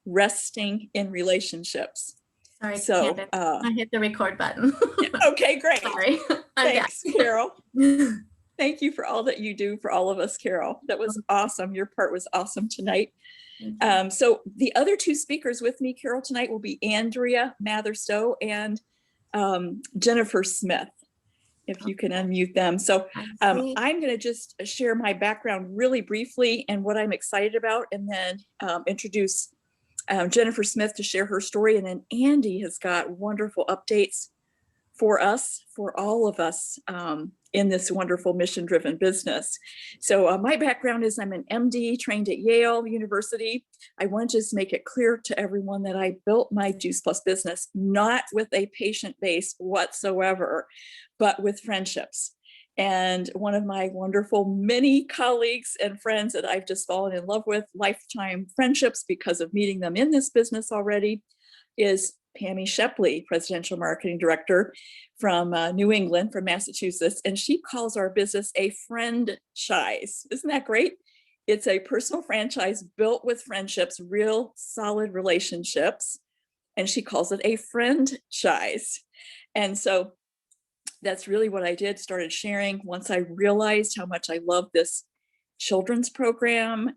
resting in relationships. Sorry, So, Candace, I hit the record button. Okay, great. Sorry. Thanks, Carol. Thank you for all that you do for all of us, Carol. That was awesome. Your part was awesome tonight. So the other two speakers with me, Carol, tonight will be Andrea Mather-Stow and Jennifer Smith, if you can unmute them. So I'm going to just share my background really briefly and what I'm excited about, and then introduce Jennifer Smith to share her story. And then Andy has got wonderful updates for us, for all of us in this wonderful mission-driven business. So my background is I'm an MD trained at Yale University. I want to just make it clear to everyone that I built my Juice Plus business not with a patient base whatsoever, but with friendships. And one of my wonderful many colleagues and friends that I've just fallen in love with, lifetime friendships because of meeting them in this business already, is Pammy Shepley, Presidential Marketing Director from New England, from Massachusetts. And she calls our business a friendchise. Isn't that great? It's a personal franchise built with friendships, real solid relationships. And she calls it a friendchise. And so that's really what I did, started sharing once I realized how much I love this children's program,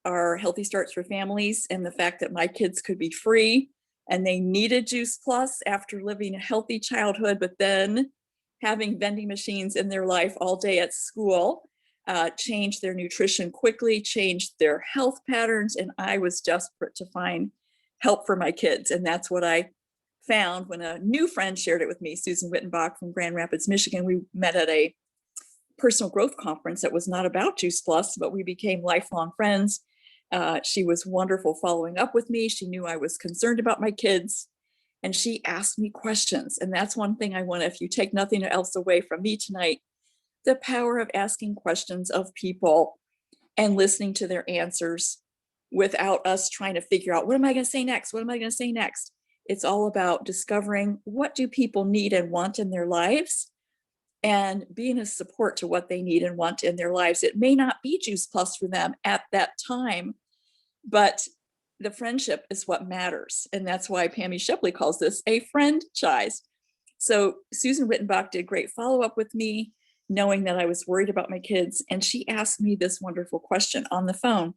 our Healthy Starts for Families, and the fact that my kids could be free and they needed Juice Plus after living a healthy childhood, but then having vending machines in their life all day at school, changed their nutrition quickly, changed their health patterns, and I was desperate to find help for my kids. And that's what I found when a new friend shared it with me, Susan Wittenbach from Grand Rapids, Michigan. We met at a personal growth conference that was not about Juice Plus, but we became lifelong friends. She was wonderful following up with me. She knew I was concerned about my kids, and she asked me questions. And that's one thing I want to, if you take nothing else away from me tonight, the power of asking questions of people and listening to their answers without us trying to figure out, what am I going to say next? What am I going to say next? It's all about discovering what do people need and want in their lives, and being a support to what they need and want in their lives. It may not be Juice Plus for them at that time, but the friendship is what matters. And that's why Pammy Shepley calls this a friendchise. So Susan Wittenbach did great follow-up with me, knowing that I was worried about my kids. And she asked me this wonderful question on the phone.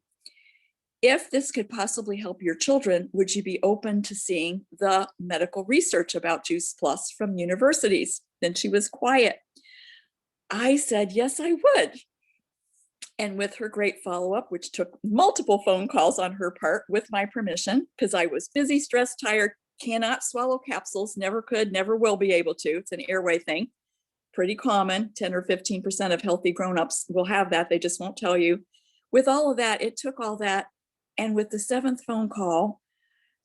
If this could possibly help your children, would you be open to seeing the medical research about Juice Plus from universities? Then she was quiet. I said, yes, I would. And with her great follow-up, which took multiple phone calls on her part with my permission, because I was busy, stressed, tired, cannot swallow capsules, never could, never will be able to. It's an airway thing, pretty common. 10 or 15% of healthy grownups will have that. They just won't tell you. With all of that, it took all that. And with the 7th phone call,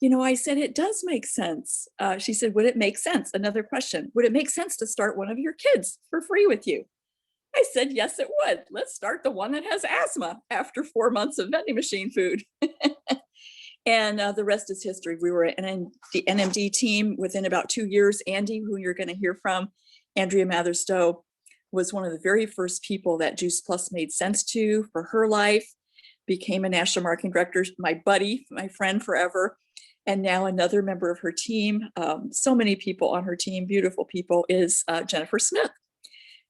I said, it does make sense. She said, would it make sense? Another question. Would it make sense to start one of your kids for free with you? I said, yes, it would. Let's start the one that has asthma after 4 months of vending machine food. And the rest is history. We were in the NMD team within about 2 years. Andy, who you're going to hear from, Andrea Mather-Stow, was one of the very first people that Juice Plus made sense to for her life, became a national marketing director, my buddy, my friend forever. And now another member of her team, so many people on her team, beautiful people, is Jennifer Smith,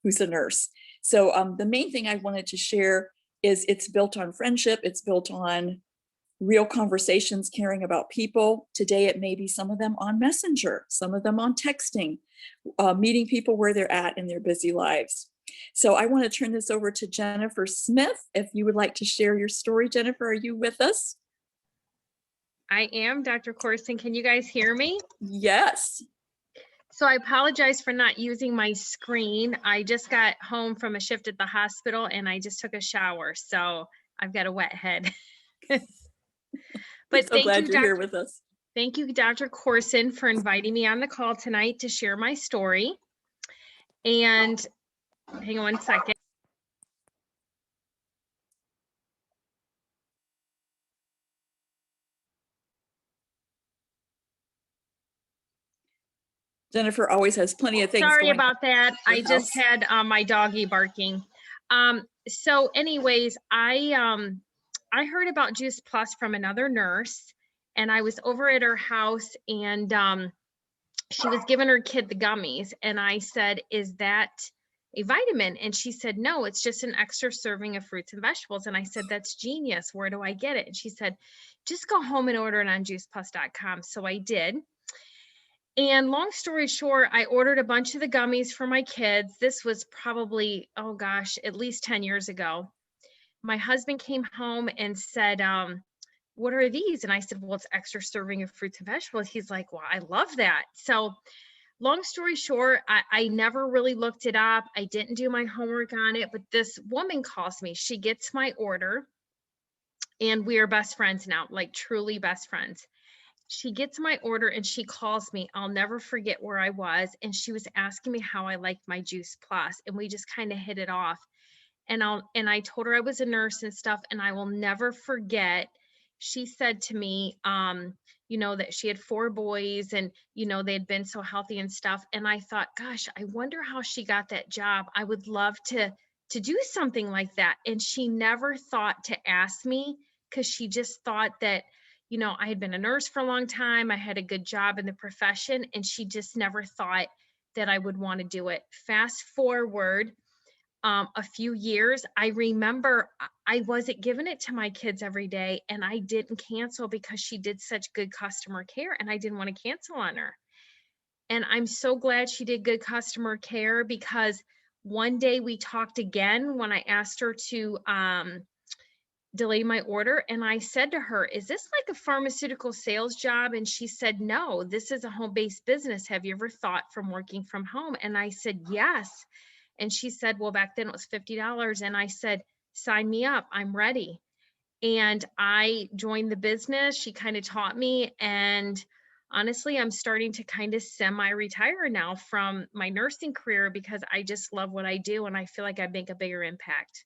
who's a nurse. So the main thing I wanted to share is it's built on friendship. It's built on real conversations, caring about people. Today, it may be some of them on Messenger, some of them on texting, meeting people where they're at in their busy lives. So I want to turn this over to Jennifer Smith. If you would like to share your story, Jennifer, are you with us? I am, Dr. Corson. Can you guys hear me? Yes. So I apologize for not using my screen. I just got home from a shift at the hospital and I just took a shower. So I've got a wet head. But so glad you're here with us. Thank you, Dr. Corson, for inviting me on the call tonight to share my story. And hang on one second. Jennifer always has plenty of things. Sorry about that. I just had my doggy barking. So anyways, I heard about Juice Plus from another nurse, and I was over at her house, and she was giving her kid the gummies, and I said, "Is that a vitamin?" And she said, "No, it's just an extra serving of fruits and vegetables." And I said, "That's genius. Where do I get it?" And she said, "Just go home and order it on juiceplus.com." So I did. And long story short, I ordered a bunch of the gummies for my kids. This was probably, oh gosh, at least 10 years ago. My husband came home and said, "What are these?" And I said, "Well, it's extra serving of fruits and vegetables." He's like, "Well, I love that." So long story short, I never really looked it up. I didn't do my homework on it, but this woman calls me. She gets my order, and we are best friends now, like truly best friends. She gets my order and she calls me. I'll never forget where I was. And she was asking me how I liked my Juice Plus. And we just kind of hit it off. And I told her I was a nurse and stuff. And I will never forget. She said to me, that she had 4 boys and, they'd been so healthy and stuff. And I thought, gosh, I wonder how she got that job. I would love to do something like that. And she never thought to ask me, because she just thought that, I had been a nurse for a long time. I had a good job in the profession, and she just never thought that I would want to do it. Fast forward a few years, I remember I wasn't giving it to my kids every day, and I didn't cancel because she did such good customer care, and I didn't want to cancel on her. And I'm so glad she did good customer care, because one day we talked again when I asked her to delay my order. And I said to her, "Is this like a pharmaceutical sales job?" And she said, "No, this is a home-based business. Have you ever thought from working from home?" And I said, "Yes." And she said, "Well, back then it was $50. And I said, "Sign me up. I'm ready." And I joined the business. She kind of taught me. And honestly, I'm starting to kind of semi-retire now from my nursing career, because I just love what I do. And I feel like I make a bigger impact.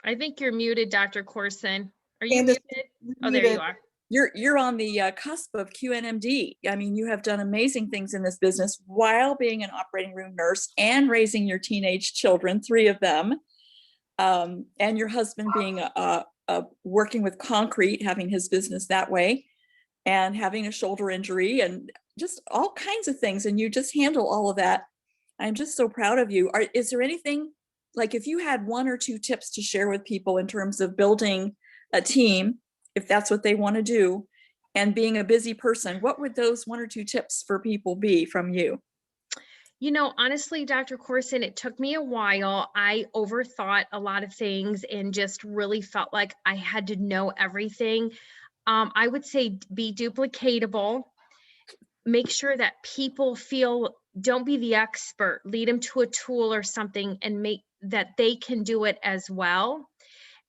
I think you're muted, Dr. Corson. Are you Candace, muted? Oh, there you are. You're on the cusp of QNMD. I mean, you have done amazing things in this business while being an operating room nurse and raising your teenage children, 3 of them, and your husband being working with concrete, having his business that way, and having a shoulder injury, and just all kinds of things. And you just handle all of that. I'm just so proud of you. Is there anything, like if you had 1 or 2 tips to share with people in terms of building a team, if that's what they want to do, and being a busy person, what would those 1 or 2 tips for people be from you? Honestly, Dr. Corson, it took me a while. I overthought a lot of things and just really felt like I had to know everything. I would say be duplicatable. Make sure that people don't be the expert, lead them to a tool or something and make that they can do it as well.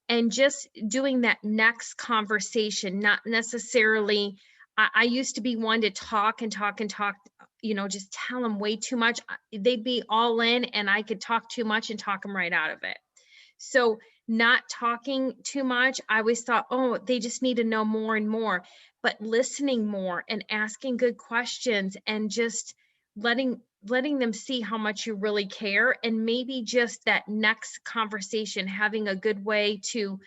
And just doing that next conversation, not necessarily, I used to be one to talk and talk and talk, just tell them way too much. They'd be all in and I could talk too much and talk them right out of it. So not talking too much. I always thought, oh, they just need to know more and more, but listening more and asking good questions and just letting them see how much you really care. And maybe just that next conversation, having a good way to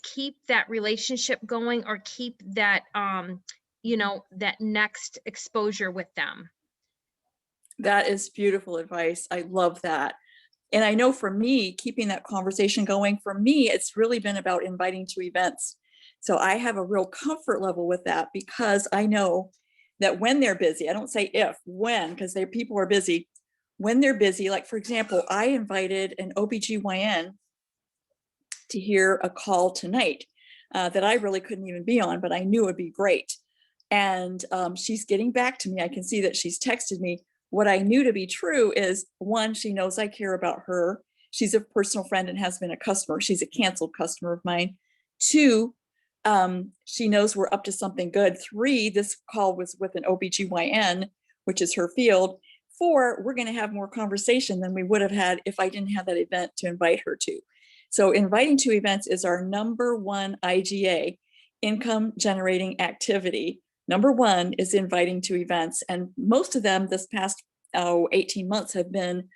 keep that relationship going or keep that, that next exposure with them. That is beautiful advice. I love that. And I know for me, keeping that conversation going, for me, it's really been about inviting to events. So I have a real comfort level with that, because I know that when they're busy, I don't say if, when, because people are busy. When they're busy, like for example, I invited an OBGYN to hear a call tonight that I really couldn't even be on, but I knew it'd be great. And she's getting back to me. I can see that she's texted me. What I knew to be true is, 1, she knows I care about her. She's a personal friend and has been a customer. She's a canceled customer of mine. 2, she knows we're up to something good. 3, this call was with an OBGYN, which is her field. 4, we're going to have more conversation than we would have had if I didn't have that event to invite her to. So inviting to events is our number 1 IGA, income generating activity. Number 1 is inviting to events. And most of them this past 18 months have been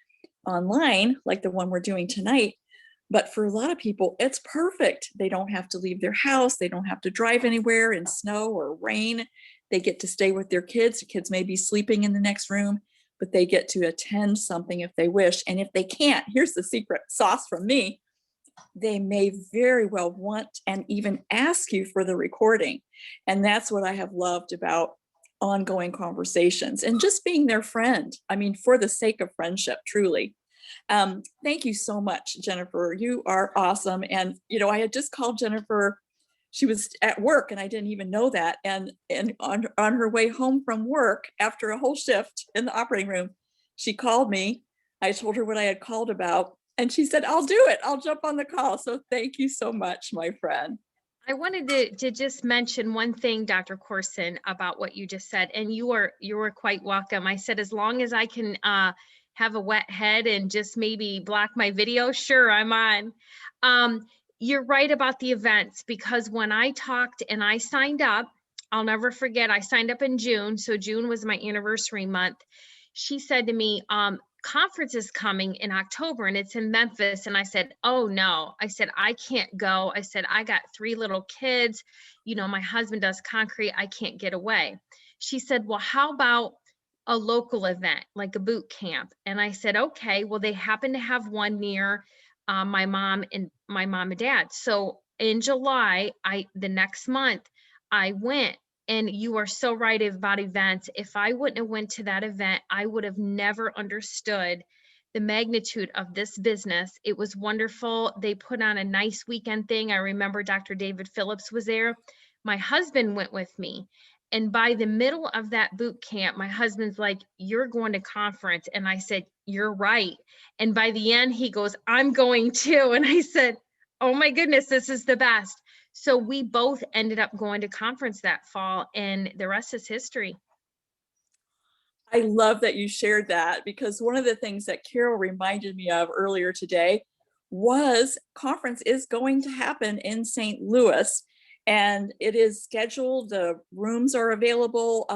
online, like the one we're doing tonight. But for a lot of people, it's perfect. They don't have to leave their house. They don't have to drive anywhere in snow or rain. They get to stay with their kids. The kids may be sleeping in the next room, but they get to attend something if they wish. And if they can't, here's the secret sauce from me. They may very well want and even ask you for the recording. And that's what I have loved about ongoing conversations and just being their friend. I mean, for the sake of friendship, truly. Thank you so much, Jennifer. You are awesome. And, I had just called Jennifer. She was at work and I didn't even know that. And on her way home from work after a whole shift in the operating room, she called me. I told her what I had called about and she said, I'll do it. I'll jump on the call. So thank you so much, my friend. I wanted to just mention one thing, Dr. Corson, about what you just said, and you were quite welcome. I said, as long as I can have a wet head and just maybe block my video, sure, I'm on. You're right about the events, because when I talked and I signed up, I'll never forget, I signed up in June. So June was my anniversary month. She said to me, conference is coming in October and it's in Memphis. And I said, oh no, I said, I can't go. I said, I got 3 little kids. My husband does concrete. I can't get away. She said, well, how about a local event, like a boot camp? And I said, okay, well, they happen to have one near my mom and dad. So in July, the next month I went. And you are so right about events. If I wouldn't have went to that event, I would have never understood the magnitude of this business. It was wonderful. They put on a nice weekend thing. I remember Dr. David Phillips was there. My husband went with me. And by the middle of that boot camp, my husband's like, you're going to conference. And I said, you're right. And by the end, he goes, I'm going too. And I said, oh my goodness, this is the best. So we both ended up going to conference that fall, and the rest is history. I love that you shared that, because one of the things that Carol reminded me of earlier today was conference is going to happen in St. Louis, and it is scheduled. The rooms are available.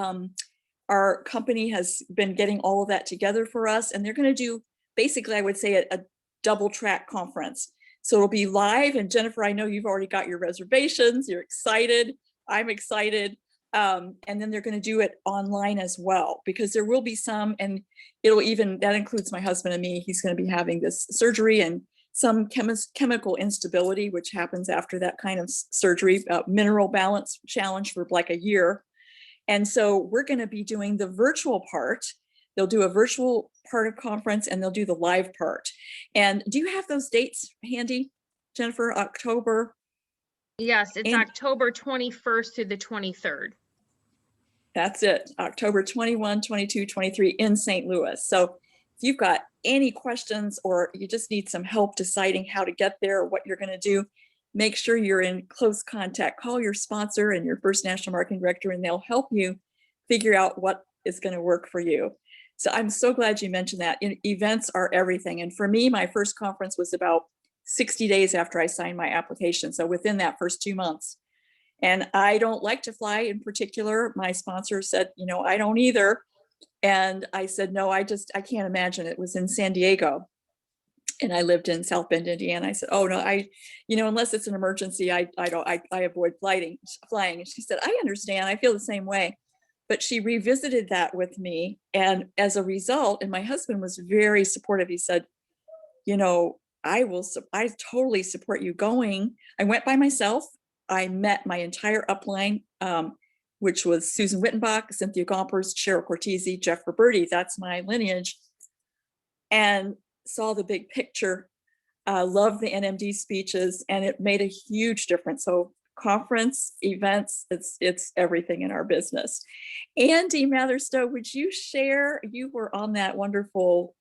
Our company has been getting all of that together for us, and they're going to do basically, I would say, a double track conference. So it'll be live. And Jennifer, I know you've already got your reservations. You're excited. I'm excited. And then they're going to do it online as well, because there will be some, and that includes my husband and me. He's going to be having this surgery and some chemical instability, which happens after that kind of surgery, mineral balance challenge for like a year. And so we're going to be doing the virtual part. They'll do a virtual part of conference and they'll do the live part. And do you have those dates handy, Jennifer? October? Yes, it's October 21st through the 23rd. That's it. October 21, 22, 23 in St. Louis. So if you've got any questions or you just need some help deciding how to get there or what you're going to do, make sure you're in close contact. Call your sponsor and your First National Marketing Director, and they'll help you figure out what is going to work for you. So I'm so glad you mentioned that. Events are everything. And for me, my first conference was about 60 days after I signed my application. So within that first 2 months. And I don't like to fly in particular. My sponsor said, I don't either. And I said, no, I can't imagine. It was in San Diego. And I lived in South Bend, Indiana. I said, oh no, unless it's an emergency, I avoid flying. And she said, I understand. I feel the same way. But she revisited that with me. And as a result, and my husband was very supportive. He said, I totally support you going. I went by myself. I met my entire upline, which was Susan Wittenbach, Cynthia Gompers, Cheryl Cortese, Jeff Roberti. That's my lineage. And saw the big picture, loved the NMD speeches, and it made a huge difference. So conference events, it's everything in our business. Andy Mather-Stow, would you share, you were on that wonderful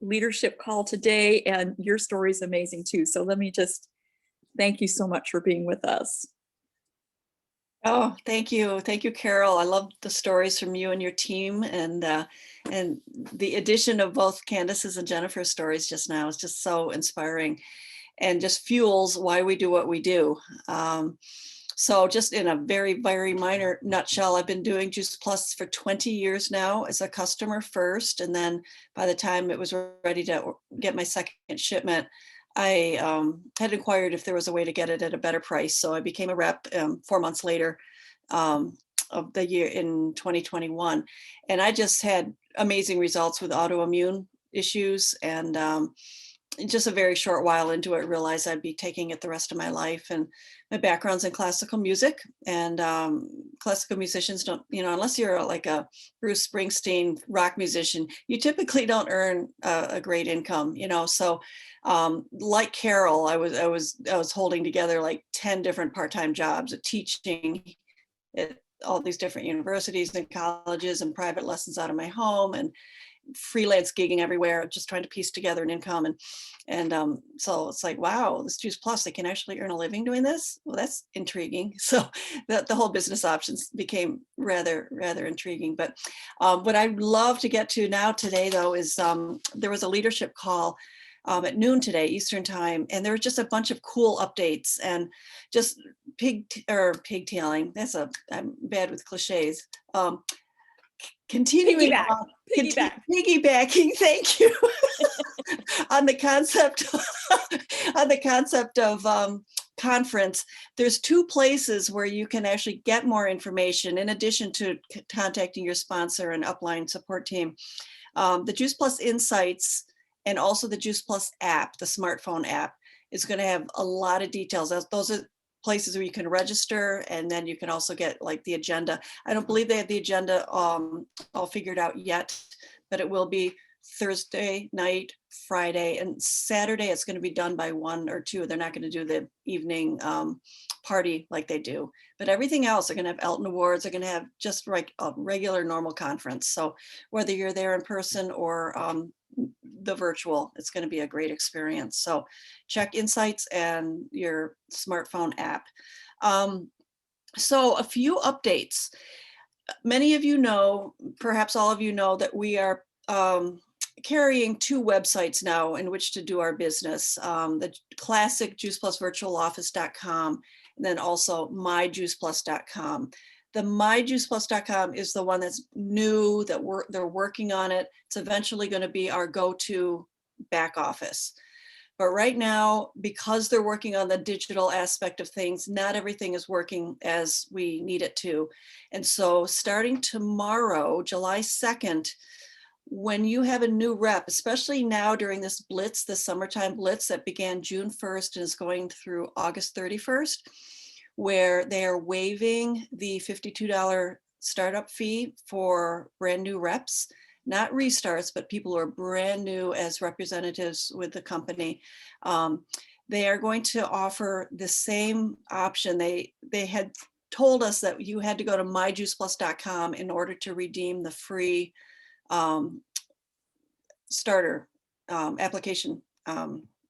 leadership call today, and your story is amazing too. So let me just thank you so much for being with us. Oh, thank you. Thank you, Carol. I love the stories from you and your team, and the addition of both Candace's and Jennifer's stories just now is just so inspiring and just fuels why we do what we do. So just in a very, very minor nutshell, I've been doing Juice Plus for 20 years now as a customer first. And then by the time it was ready to get my second shipment, I had inquired if there was a way to get it at a better price. So I became a rep 4 months later of the year in 2021. And I just had amazing results with autoimmune issues. And in just a very short while into it, realized I'd be taking it the rest of my life. And my background's in classical music, and classical musicians don't, unless you're like a Bruce Springsteen rock musician, you typically don't earn a great income, So like Carol, I was holding together like 10 different part-time jobs, teaching at all these different universities and colleges, and private lessons out of my home, and freelance gigging everywhere, just trying to piece together an income. And so it's like, wow, this Juice Plus, they can actually earn a living doing this. Well, that's intriguing. So the whole business options became rather intriguing. But what I'd love to get to now today, though, is there was a leadership call at noon today, Eastern time, and there were just a bunch of cool updates and just pigtailing. I'm bad with cliches. Continuing on, piggybacking, thank you, on the concept of conference. There's 2 places where you can actually get more information in addition to contacting your sponsor and upline support team. The Juice Plus Insights and also the Juice Plus app, the smartphone app, is going to have a lot of details. Those are places where you can register, and then you can also get like the agenda. I don't believe they have the agenda all figured out yet, but it will be Thursday night, Friday, and Saturday. It's going to be done by 1 or 2. They're not going to do the evening party like they do, but everything else, they're going to have Elton Awards. They're going to have just like a regular normal conference. So whether you're there in person or the virtual, it's going to be a great experience. So check Insights and your smartphone app. So a few updates. Many of you know, perhaps all of you know, that we are carrying 2 websites now in which to do our business. The classic juiceplusvirtualoffice.com, and then also myjuiceplus.com. The myjuiceplus.com is the one that's new, that they're working on it. It's eventually going to be our go-to back office. But right now, because they're working on the digital aspect of things, not everything is working as we need it to. And so starting tomorrow, July 2nd, when you have a new rep, especially now during this blitz, the summertime blitz that began June 1st and is going through August 31st, where they are waiving the $52 startup fee for brand new reps, not restarts, but people who are brand new as representatives with the company. They are going to offer the same option. They had told us that you had to go to myjuiceplus.com in order to redeem the free starter application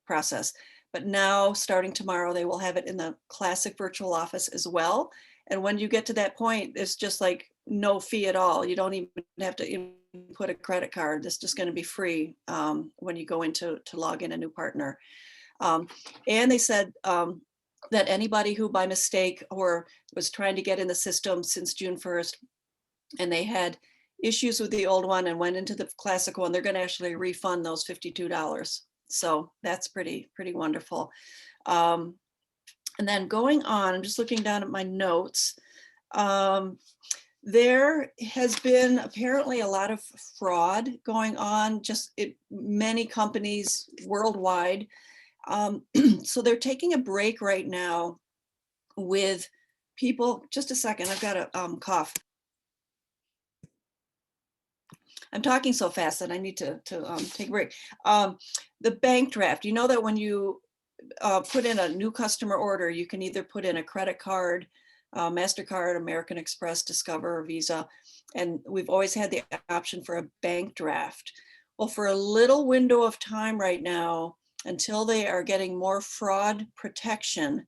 process. But now, starting tomorrow, they will have it in the classic virtual office as well. And when you get to that point, it's just like no fee at all. You don't even have to input a credit card. It's just going to be free when you go in to log in a new partner. And they said that anybody who by mistake or was trying to get in the system since June 1st, and they had issues with the old one and went into the classic one, they're going to actually refund those $52. So that's pretty wonderful. And then going on, I'm just looking down at my notes. There has been apparently a lot of fraud going on, just many companies worldwide. So they're taking a break right now with people. Just a second, I've got a cough. I'm talking so fast that I need to take a break. The bank draft, you know that when you put in a new customer order, you can either put in a credit card, MasterCard, American Express, Discover, or Visa. And we've always had the option for a bank draft. Well, for a little window of time right now, until they are getting more fraud protection,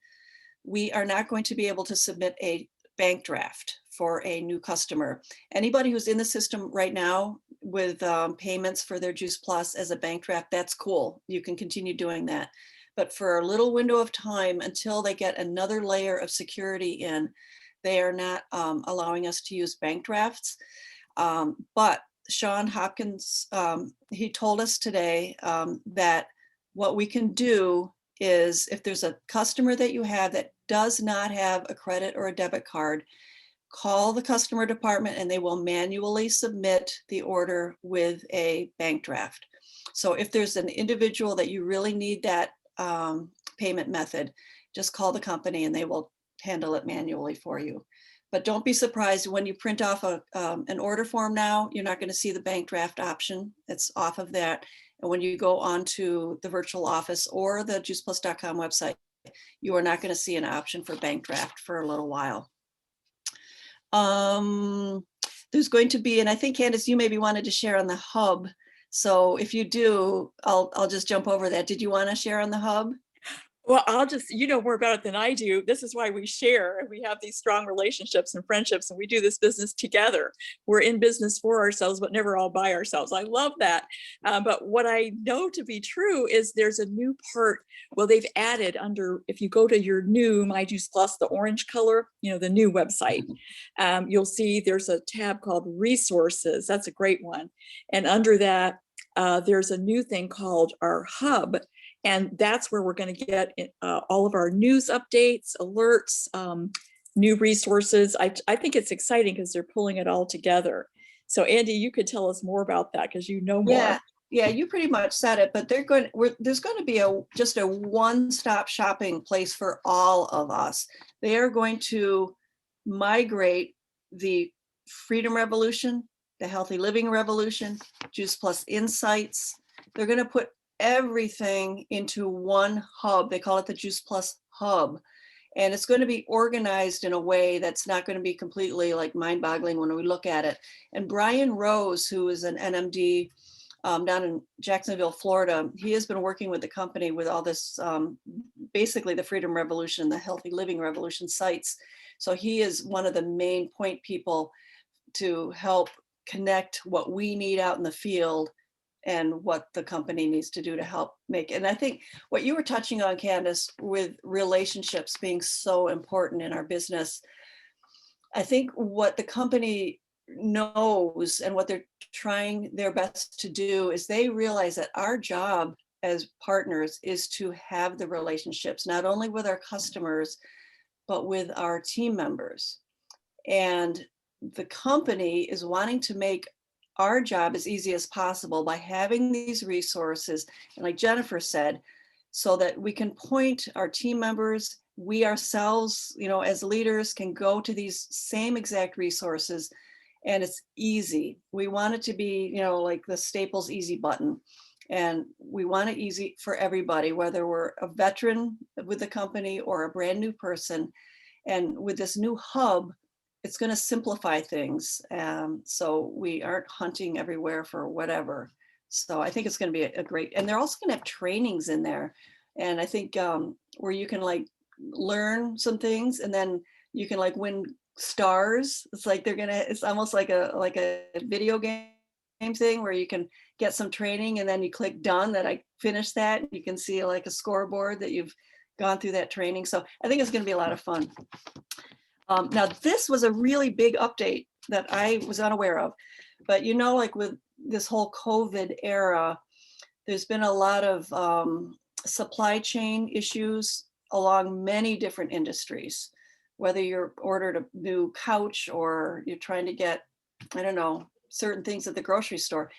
we are not going to be able to submit a bank draft for a new customer. Anybody who's in the system right now with payments for their Juice Plus as a bank draft, that's cool. You can continue doing that. But for a little window of time until they get another layer of security in, they are not allowing us to use bank drafts. But Sean Hopkins, he told us today that what we can do is if there's a customer that you have that does not have a credit or a debit card, call the customer department and they will manually submit the order with a bank draft. So if there's an individual that you really need that payment method, just call the company and they will handle it manually for you. But don't be surprised when you print off an order form now, you're not going to see the bank draft option. It's off of that. And when you go onto the virtual office or the juiceplus.com website, you are not going to see an option for bank draft for a little while. There's going to be, and I think Candace, you maybe wanted to share on the hub. So if you do, I'll just jump over that. Did you want to share on the hub? Well, I'll just, you know more about it than I do. This is why we share. We have these strong relationships and friendships, and we do this business together. We're in business for ourselves, but never all by ourselves. I love that. But what I know to be true is there's a new part. Well, they've added under, if you go to your new My Juice Plus, the orange color, you know, the new website, you'll see there's a tab called Resources. That's a great one. And under that, there's a new thing called our hub. And that's where we're going to get all of our news updates, alerts, new resources. I think it's exciting because they're pulling it all together. So Andy, you could tell us more about that because you know more. Yeah, you pretty much said it, but there's going to be just a one-stop shopping place for all of us. They are going to migrate the Freedom Revolution, the Healthy Living Revolution, Juice Plus Insights. They're going to put everything into one hub. They call it the Juice Plus Hub. And it's going to be organized in a way that's not going to be completely like mind-boggling when we look at it. And Brian Rose, who is an NMD down in Jacksonville, Florida, he has been working with the company with all this, basically the Freedom Revolution, the Healthy Living Revolution sites. So he is one of the main point people to help connect what we need out in the field and what the company needs to do to help make it. And I think what you were touching on, Candace, with relationships being so important in our business, I think what the company knows and what they're trying their best to do is they realize that our job as partners is to have the relationships, not only with our customers, but with our team members. And the company is wanting to make our job as easy as possible by having these resources, and like Jennifer said, so that we can point our team members, we ourselves, you know, as leaders can go to these same exact resources, and it's easy. We want it to be, you know, like the Staples easy button, and we want it easy for everybody, whether we're a veteran with the company or a brand new person. And with this new hub, it's going to simplify things. So we aren't hunting everywhere for whatever. So I think it's going to be a great, and they're also going to have trainings in there. And I think where you can like learn some things and then you can like win stars. It's like it's almost like a video game thing where you can get some training and then you click done, that I finished that. You can see like a scoreboard that you've gone through that training. So I think it's going to be a lot of fun. Now, this was a really big update that I was unaware of, but you know, like with this whole COVID era, there's been a lot of supply chain issues along many different industries, whether you're ordered a new couch or you're trying to get, I don't know, certain things at the grocery store,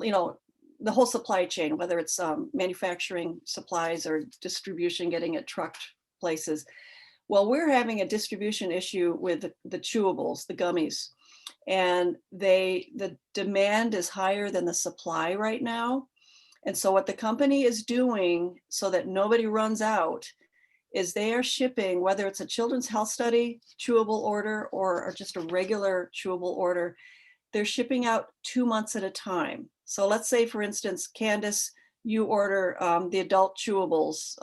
you know, the whole supply chain, whether it's manufacturing supplies or distribution, getting it trucked places. Well, we're having a distribution issue with the chewables, the gummies, and the demand is higher than the supply right now. And so what the company is doing so that nobody runs out is they are shipping, whether it's a children's health study chewable order or just a regular chewable order, they're shipping out 2 months at a time. So let's say, for instance, Candace, you order the adult chewables,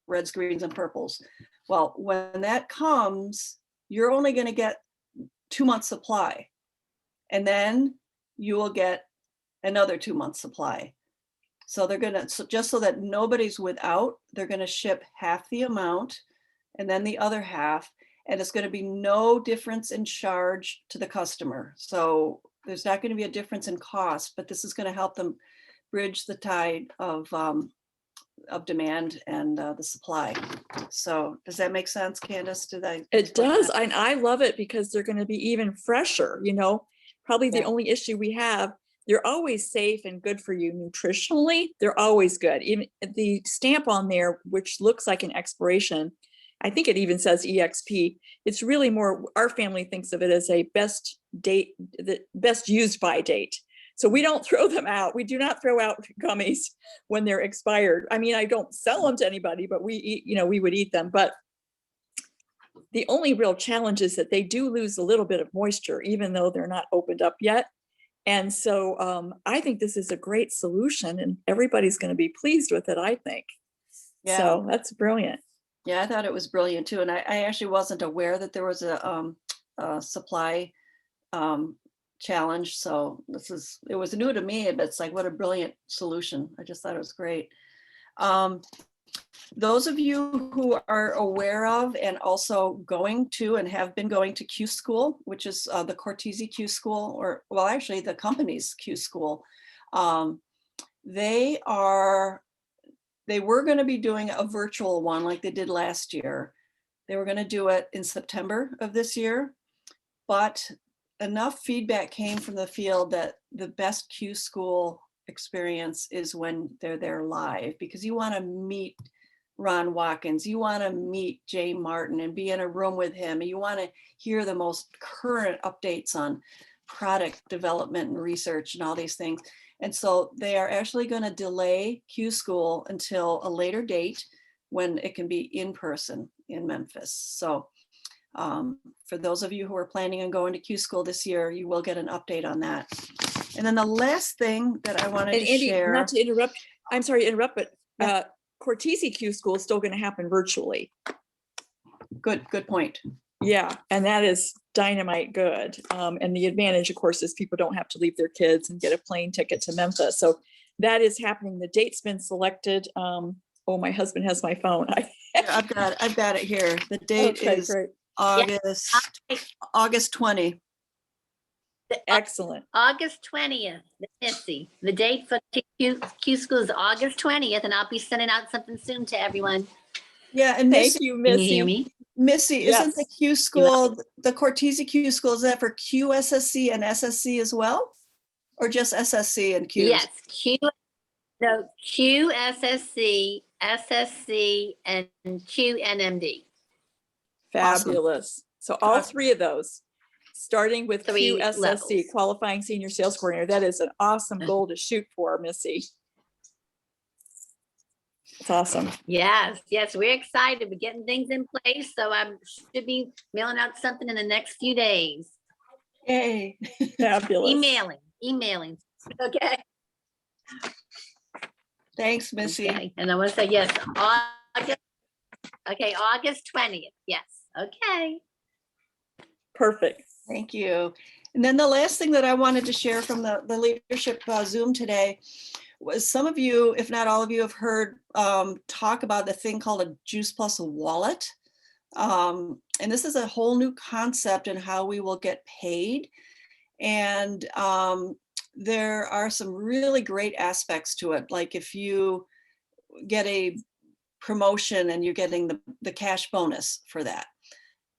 reds, greens, and purples. Well, when that comes, you're only going to get 2 months supply. And then you will get another 2 months supply. So they're going to, so just so that nobody's without, they're going to ship half the amount and then the other half. And it's going to be no difference in charge to the customer. So there's not going to be a difference in cost, but this is going to help them bridge the tide of of demand and the supply. So does that make sense, Candace? Did I? It does. And I love it because they're going to be even fresher, you know. Probably the Yeah. only issue we have, they're always safe and good for you nutritionally. They're always good. Even the stamp on there, which looks like an expiration, I think it even says EXP. It's really more, our family thinks of it as a best date, the best used by date. So we don't throw them out. We do not throw out gummies when they're expired. I mean, I don't sell them to anybody, but we eat, you know, we would eat them. But the only real challenge is that they do lose a little bit of moisture, even though they're not opened up yet. And so I think this is a great solution and everybody's going to be pleased with it, I think. Yeah. So that's brilliant. Yeah, I thought it was brilliant too. And I actually wasn't aware that there was a supply challenge. So it was new to me, but it's like, what a brilliant solution. I just thought it was great. Those of you who are aware of and also going to and have been going to Q School, which is the Cortese Q School, or well, actually the company's Q School, they were going to be doing a virtual one like they did last year. They were going to do it in September of this year, but enough feedback came from the field that the best Q School experience is when they're there live, because you want to meet Ron Watkins, you want to meet Jay Martin and be in a room with him, and you want to hear the most current updates on product development and research and all these things. And so they are actually going to delay Q School until a later date when it can be in person in Memphis. So for those of you who are planning on going to Q School this year, you will get an update on that. And then the last thing that I wanted And to Andy, share. not to interrupt, I'm sorry to interrupt, but Yeah. Cortese Q School is still going to happen virtually. Good point. Yeah, and that is dynamite good. And the advantage, of course, is people don't have to leave their kids and get a plane ticket to Memphis. So that is happening. The date's been selected. Oh, my husband has my phone. I've got it here. The date Okay, is great. August 20. Excellent. August 20th, Missy. The date for Q School is August 20th, and I'll be sending out something soon to everyone. Yeah, and Thank Missy, you, Can you hear Missy. me? Missy, isn't the Yes. Q School, the Cortese Q School, is that for QSSC and SSC as well? Or just SSC and Q? Yes, QSSC, SSC, and QNMD. Fabulous. So all Awesome. three of those, starting with 3 QSSC, levels. Qualifying Senior Sales Coordinator. That is an awesome goal to shoot for, Missy. It's awesome. Yes, we're excited. We're getting things in place, so I should be mailing out something in the next few days. Yay. Fabulous. Emailing. Okay. Thanks, Missy. Okay. And I want to say yes, August 20th. Yes. Okay. Perfect. Thank you. And then the last thing that I wanted to share from the leadership Zoom today was some of you, if not all of you, have heard talk about the thing called a Juice Plus wallet. And this is a whole new concept in how we will get paid. And there are some really great aspects to it. Like if you get a promotion and you're getting the cash bonus for that,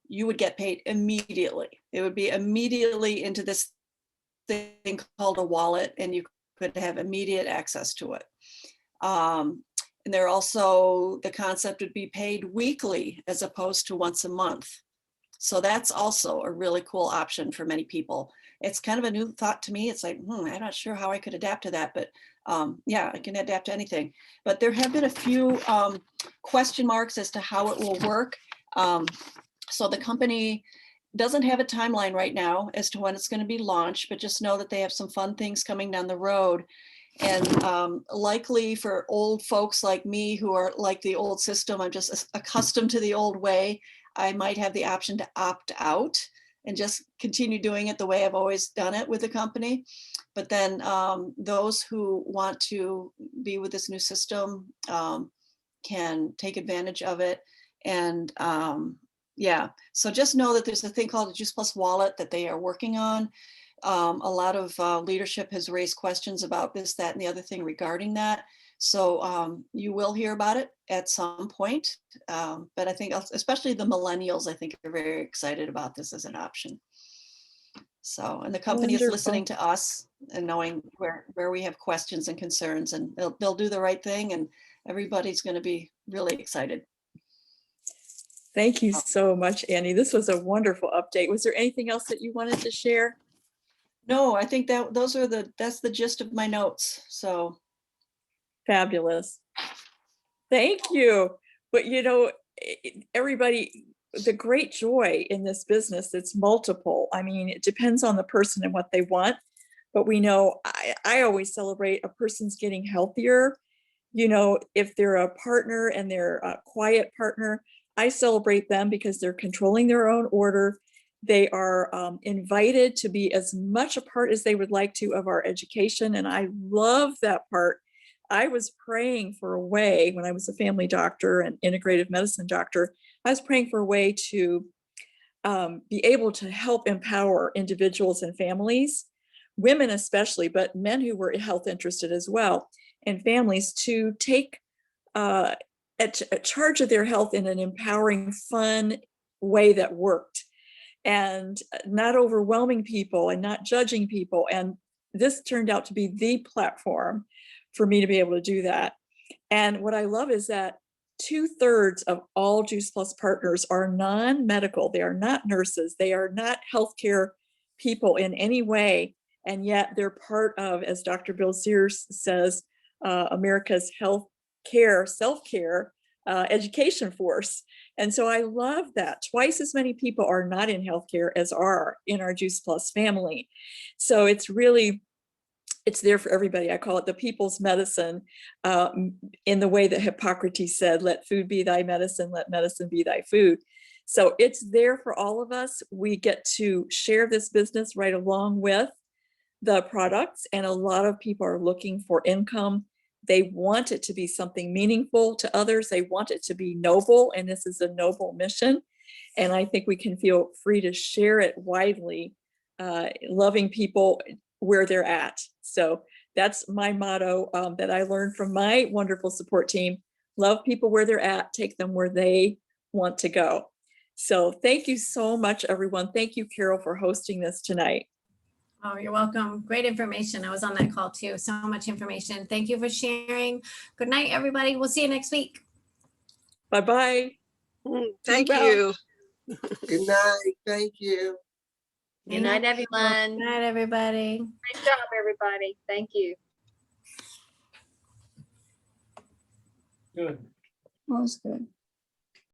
you would get paid immediately. It would be immediately into this thing called a wallet, and you could have immediate access to it. And there also, the concept would be paid weekly as opposed to once a month. So that's also a really cool option for many people. It's kind of a new thought to me. It's like, I'm not sure how I could adapt to that, but yeah, I can adapt to anything. But there have been a few question marks as to how it will work. So the company doesn't have a timeline right now as to when it's going to be launched, but just know that they have some fun things coming down the road. And likely for old folks like me who are like the old system, I'm just accustomed to the old way, I might have the option to opt out and just continue doing it the way I've always done it with the company. But then those who want to be with this new system can take advantage of it. And yeah, so just know that there's a thing called a Juice Plus wallet that they are working on. A lot of leadership has raised questions about this, that, and the other thing regarding that. So you will hear about it at some point. But I think especially the millennials, I think are very excited about this as an option. So, and the company is listening to us and knowing where we have questions and concerns, and they'll do the right thing, and everybody's going to be really excited. Thank you so much, Annie. This was a wonderful update. Was there anything else that you wanted to share? No, I think that that's the gist of my notes. So Fabulous. Thank you. But you know, everybody, the great joy in this business, it's multiple. I mean, it depends on the person and what they want. But we know I always celebrate a person's getting healthier. You know, if they're a partner and they're a quiet partner, I celebrate them because they're controlling their own order. They are invited to be as much a part as they would like to of our education. And I love that part. I was praying for a way when I was a family doctor and integrative medicine doctor, I was praying for a way to be able to help empower individuals and families, women especially, but men who were health interested as well, and families to take a charge of their health in an empowering, fun way that worked, and not overwhelming people and not judging people. And this turned out to be the platform for me to be able to do that. And what I love is that 2/3 of all Juice Plus partners are non-medical. They are not nurses. They are not healthcare people in any way. And yet they're part of, as Dr. Bill Sears says, America's healthcare, self-care education force. And so I love that. Twice as many people are not in healthcare as are in our Juice Plus family. So it's really, it's there for everybody. I call it the people's medicine, in the way that Hippocrates said, let food be thy medicine, let medicine be thy food. So it's there for all of us. We get to share this business right along with the products, and a lot of people are looking for income. They want it to be something meaningful to others. They want it to be noble, and this is a noble mission. And I think we can feel free to share it widely, loving people where they're at. So that's my motto that I learned from my wonderful support team. Love people where they're at, take them where they want to go. So thank you so much, everyone. Thank you, Carol, for hosting this tonight. Oh, you're welcome. Great information. I was on that call too. So much information. Thank you for sharing. Good night, everybody. We'll see you next week. Bye-bye. Thank Be well. you. Good night. Thank you. Good night, everyone. Good night, everybody. Great job, everybody. Thank you. Good. That was good.